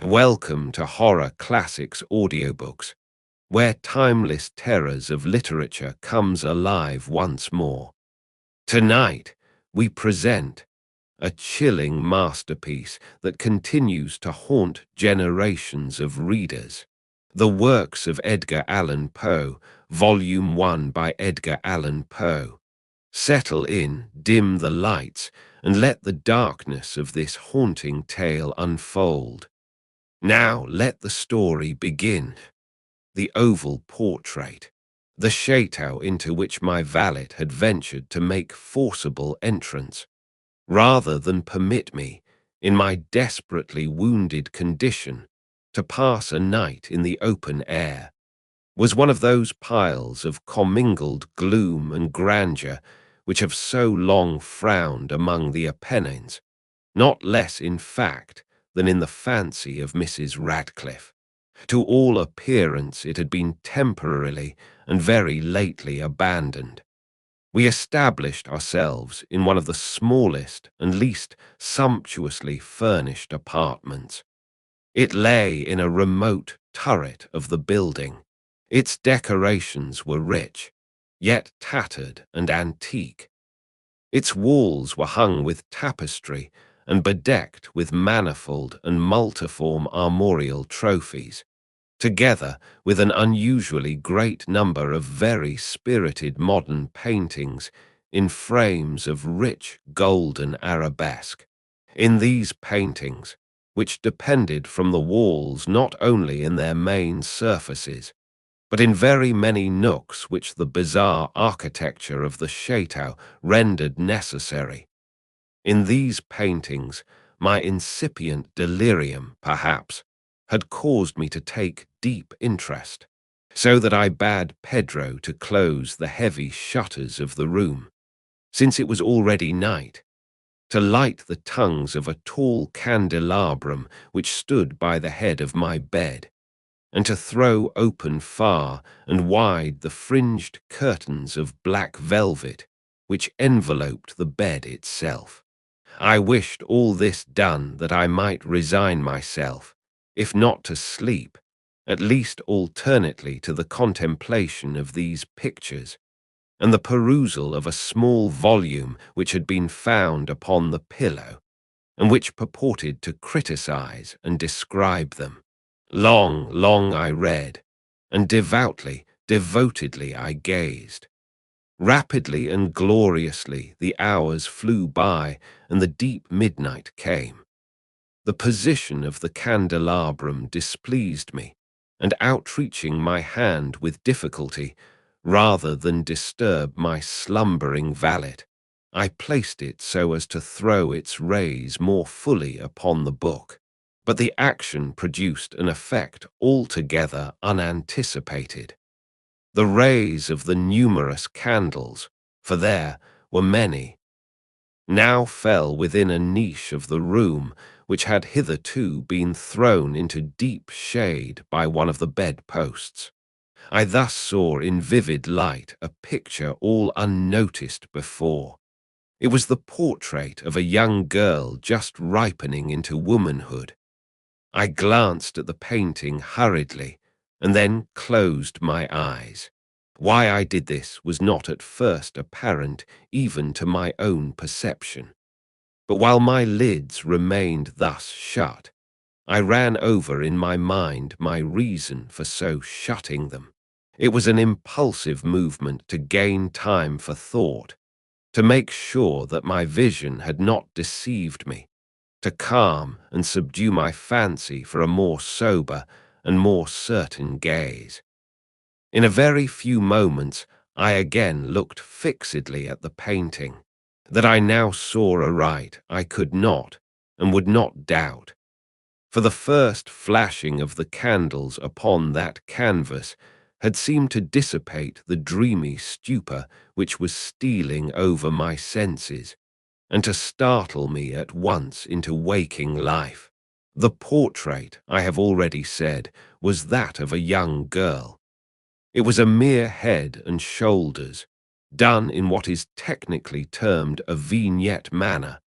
Welcome to Horror Classics Audiobooks, where timeless terrors of literature comes alive once more. Tonight, we present a chilling masterpiece that continues to haunt generations of readers. The works of Edgar Allan Poe, Volume 1 by Edgar Allan Poe. Settle in, dim the lights, and let the darkness of this haunting tale unfold. Now let the story begin. The oval portrait, the chateau into which my valet had ventured to make forcible entrance, rather than permit me, in my desperately wounded condition, to pass a night in the open air, was one of those piles of commingled gloom and grandeur which have so long frowned among the Apennines, not less in fact than in the fancy of Mrs. Radcliffe. To all appearance it had been temporarily and very lately abandoned. We established ourselves in one of the smallest and least sumptuously furnished apartments. It lay in a remote turret of the building. Its decorations were rich, yet tattered and antique. Its walls were hung with tapestry and bedecked with manifold and multiform armorial trophies, together with an unusually great number of very spirited modern paintings in frames of rich golden arabesque. In these paintings, which depended from the walls not only in their main surfaces, but in very many nooks which the bizarre architecture of the chateau rendered necessary. In these paintings, my incipient delirium, perhaps, had caused me to take deep interest, so that I bade Pedro to close the heavy shutters of the room, since it was already night, to light the tongues of a tall candelabrum which stood by the head of my bed, and to throw open far and wide the fringed curtains of black velvet which enveloped the bed itself. I wished all this done that I might resign myself, if not to sleep, at least alternately to the contemplation of these pictures, and the perusal of a small volume which had been found upon the pillow, and which purported to criticize and describe them. Long I read, and devotedly I gazed. Rapidly and gloriously the hours flew by, and the deep midnight came. The position of the candelabrum displeased me, and outreaching my hand with difficulty, rather than disturb my slumbering valet, I placed it so as to throw its rays more fully upon the book. But the action produced an effect altogether unanticipated. The rays of the numerous candles, for there were many, now fell within a niche of the room which had hitherto been thrown into deep shade by one of the bedposts. I thus saw in vivid light a picture all unnoticed before. It was the portrait of a young girl just ripening into womanhood. I glanced at the painting hurriedly, and then closed my eyes. Why I did this was not at first apparent even to my own perception. But while my lids remained thus shut, I ran over in my mind my reason for so shutting them. It was an impulsive movement to gain time for thought, to make sure that my vision had not deceived me, to calm and subdue my fancy for a more sober and more certain gaze. In a very few moments I again looked fixedly at the painting. That I now saw aright I could not and would not doubt, for the first flashing of the candles upon that canvas had seemed to dissipate the dreamy stupor which was stealing over my senses, and to startle me at once into waking life. The portrait, I have already said, was that of a young girl. It was a mere head and shoulders, done in what is technically termed a vignette manner,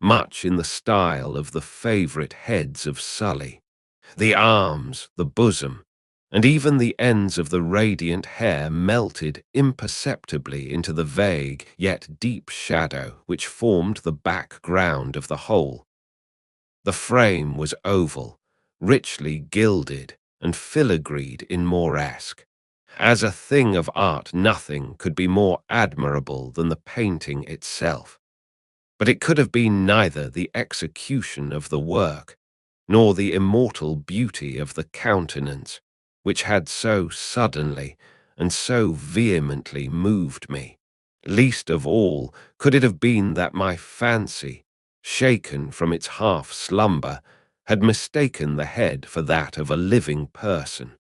much in the style of the favourite heads of Sully. The arms, the bosom, and even the ends of the radiant hair melted imperceptibly into the vague yet deep shadow which formed the background of the whole. The frame was oval, richly gilded and filigreed in Moresque. As a thing of art, nothing could be more admirable than the painting itself. But it could have been neither the execution of the work, nor the immortal beauty of the countenance, which had so suddenly and so vehemently moved me. Least of all could it have been that my fancy, shaken from its half-slumber, had mistaken the head for that of a living person.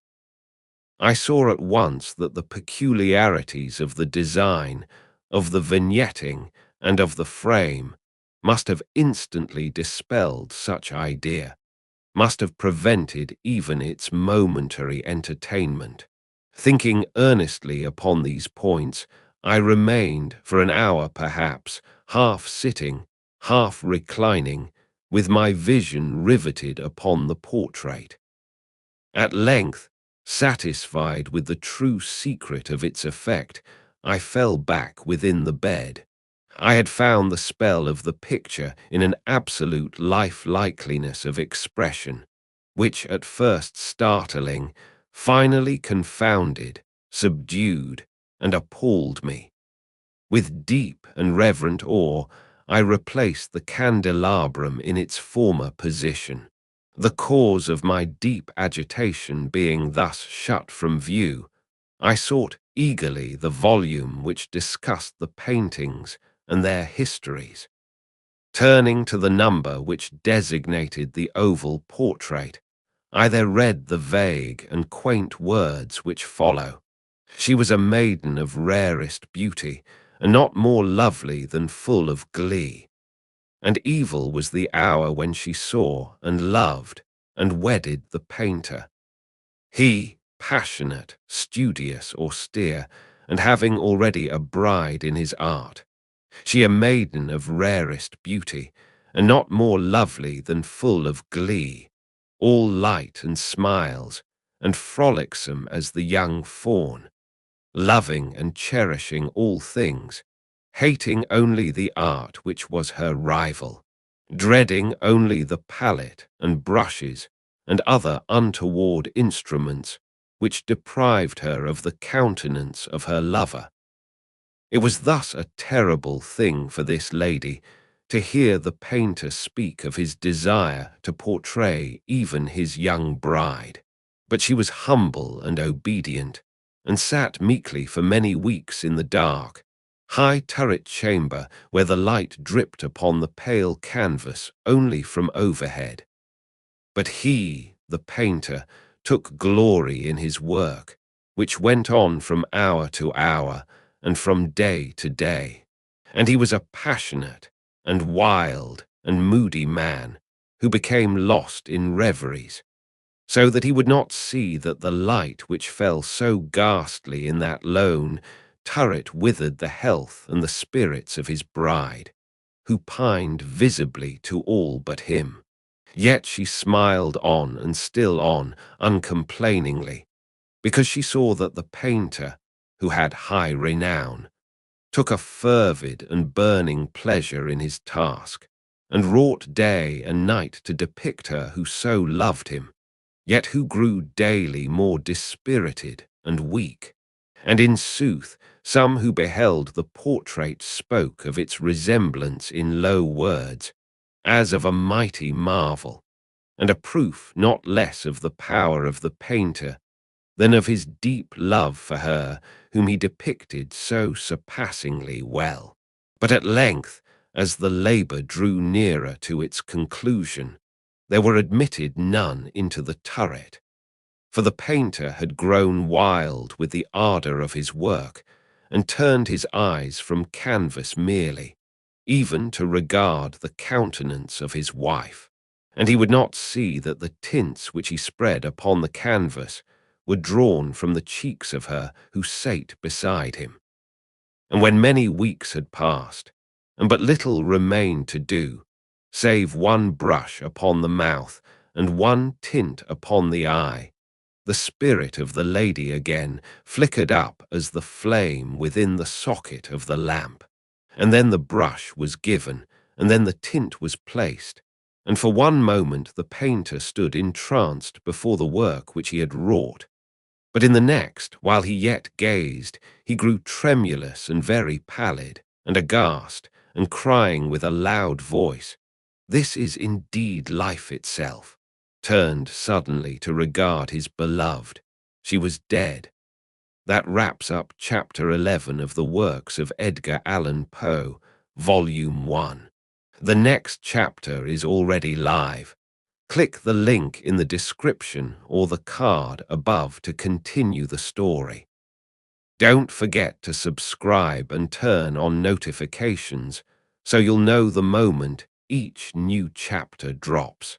I saw at once that the peculiarities of the design, of the vignetting, and of the frame must have instantly dispelled such idea, must have prevented even its momentary entertainment. Thinking earnestly upon these points, I remained for an hour perhaps, half sitting, half reclining, with my vision riveted upon the portrait. At length, satisfied with the true secret of its effect, I fell back within the bed. I had found the spell of the picture in an absolute lifelikeliness of expression, which at first startling, finally confounded, subdued, and appalled me. With deep and reverent awe, I replaced the candelabrum in its former position. The cause of my deep agitation being thus shut from view, I sought eagerly the volume which discussed the paintings and their histories. Turning to the number which designated the oval portrait, I there read the vague and quaint words which follow. She was a maiden of rarest beauty, and not more lovely than full of glee. And evil was the hour when she saw and loved and wedded the painter. He, passionate, studious, austere, and having already a bride in his art. She a maiden of rarest beauty, and not more lovely than full of glee, all light and smiles, and frolicsome as the young fawn, loving and cherishing all things, hating only the art which was her rival, dreading only the palette and brushes and other untoward instruments which deprived her of the countenance of her lover. It was thus a terrible thing for this lady to hear the painter speak of his desire to portray even his young bride. But she was humble and obedient, and sat meekly for many weeks in the dark, high turret chamber where the light dripped upon the pale canvas only from overhead. But he, the painter, took glory in his work, which went on from hour to hour and from day to day, and he was a passionate and wild and moody man who became lost in reveries, so that he would not see that the light which fell so ghastly in that lone turret withered the health and the spirits of his bride, who pined visibly to all but him. Yet she smiled on and still on, uncomplainingly, because she saw that the painter, who had high renown, took a fervid and burning pleasure in his task, and wrought day and night to depict her who so loved him, yet who grew daily more dispirited and weak. And in sooth, some who beheld the portrait spoke of its resemblance in low words, as of a mighty marvel, and a proof not less of the power of the painter than of his deep love for her whom he depicted so surpassingly well. But at length, as the labour drew nearer to its conclusion, there were admitted none into the turret, for the painter had grown wild with the ardour of his work, and turned his eyes from canvas merely, even to regard the countenance of his wife, and he would not see that the tints which he spread upon the canvas were drawn from the cheeks of her who sate beside him. And when many weeks had passed, and but little remained to do, save one brush upon the mouth and one tint upon the eye. The spirit of the lady again flickered up as the flame within the socket of the lamp. And then the brush was given, and then the tint was placed, and for one moment the painter stood entranced before the work which he had wrought. But in the next, while he yet gazed, he grew tremulous and very pallid, and aghast, and crying with a loud voice, "This is indeed life itself," turned suddenly to regard his beloved. She was dead. That wraps up Chapter 11 of the works of Edgar Allan Poe, Volume 1. The next chapter is already live. Click the link in the description or the card above to continue the story. Don't forget to subscribe and turn on notifications so you'll know the moment each new chapter drops.